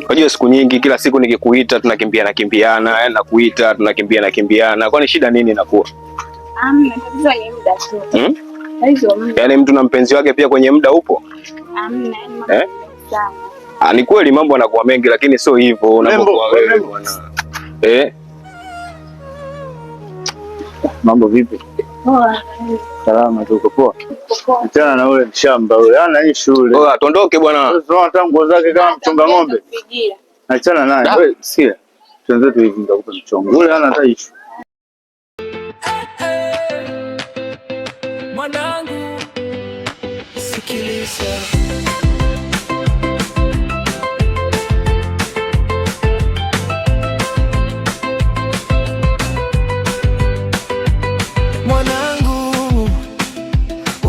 Unajua siku nyingi kila siku nikikuita tunakimbiana, nakuita tunakimbiana. Kwani shida nini inakuwa? Tatizo ni muda tu. Hizo muda. Yaani mtu na mpenzi wake pia kwenye muda upo? Ni kweli mambo yanakuwa mengi lakini sio hivyo unapokuwa wewe bwana. Mambo vipi? Poa. Salama tu poa. Achana na ule mshamba ule. Hana hii shule. Poa, tuondoke bwana. Sio tangu zake kama mchunga ng'ombe. Achana naye. Wewe sikia. Tuanze tu hivi ndakupa mchongo. Ule hana hata issue. Mwanangu sikiliza.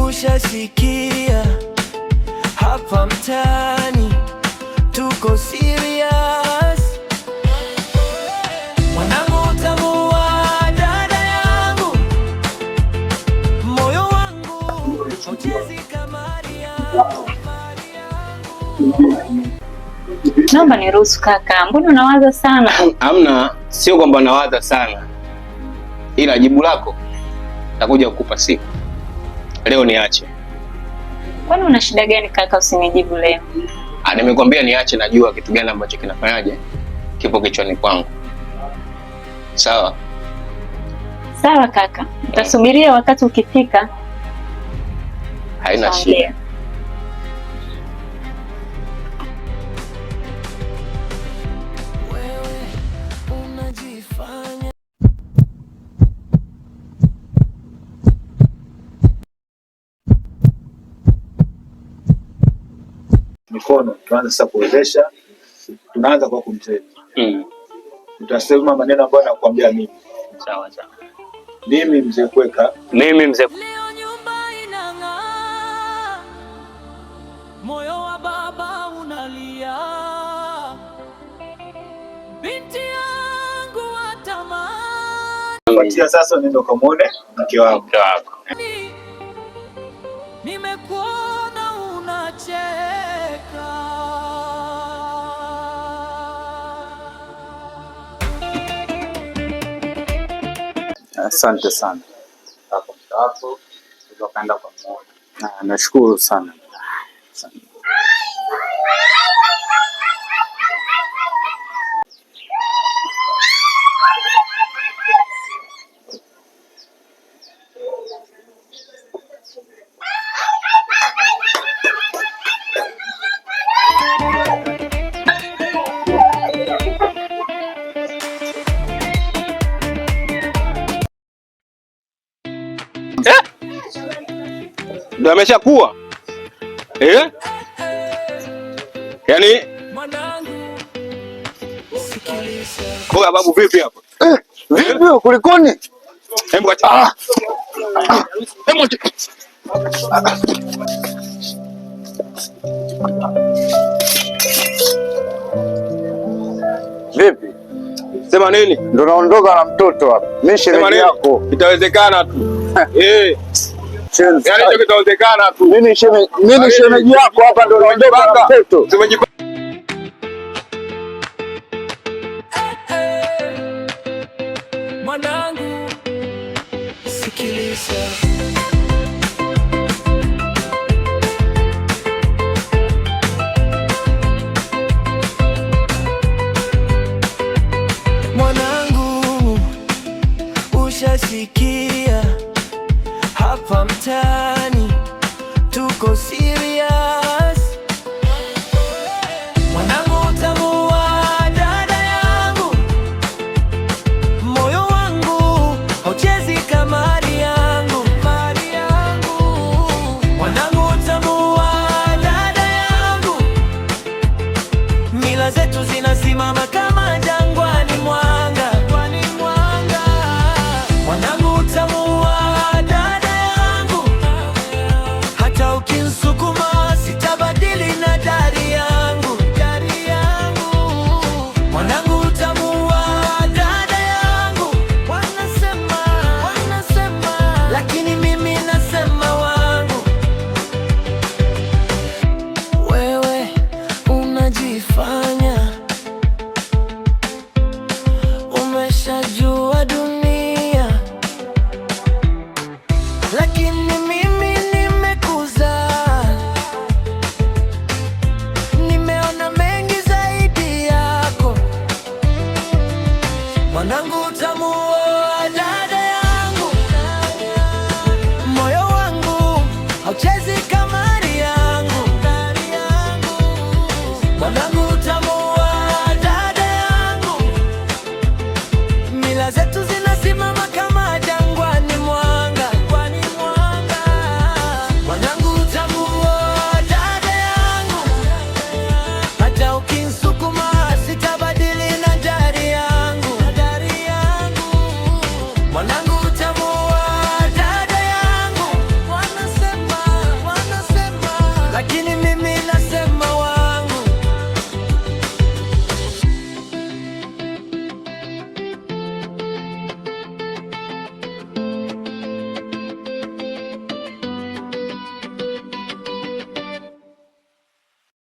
Ushasikia hapa mtaani tuko serious. Mwanangu utamuua dada yangu, moyo wangu uchezi kamari yangu. Naomba niruhusu kaka, mbona unawaza sana? Hamna, sio kwamba nawaza sana, ila jibu lako nakuja kukupa siku. Leo niache. Kwani una shida gani kaka usinijibu leo? Nimekwambia niache, najua kitu gani ambacho kinafanyaje kipo kichwani kwangu. Sawa? Sawa kaka. Utasubiria wakati ukifika. Haina shida. Mikono tuanze sasa kuwezesha, tunaanza kwa kumtenda. Utasema maneno ambayo nakwambia mimi. Sawa. Mimi mzee Kweka. Mimi mzee. Leo nyumba inang'aa, moyo wa baba unalia, binti yangu atamani. Patia sasa nenda kamuone mke wako. Nimekuona unacheka. Asante sana. Hapo tutakwenda kwa moja. Nashukuru sana. Ndio ameshakuwa. Yaani Kwa babu vipi hapa? Vipi kulikoni? Hebu acha. Vipi? Sema nini? Ndio naondoka na mtoto hapa. Mimi shemeji yako. Itawezekana tu. Yaani hicho kitawezekana tu. Mimi shemeji yako hapa ndio naondoka na mtoto. Mwanangu sikiliza. Mwanangu ushasikia hapa mtaani tuko serious.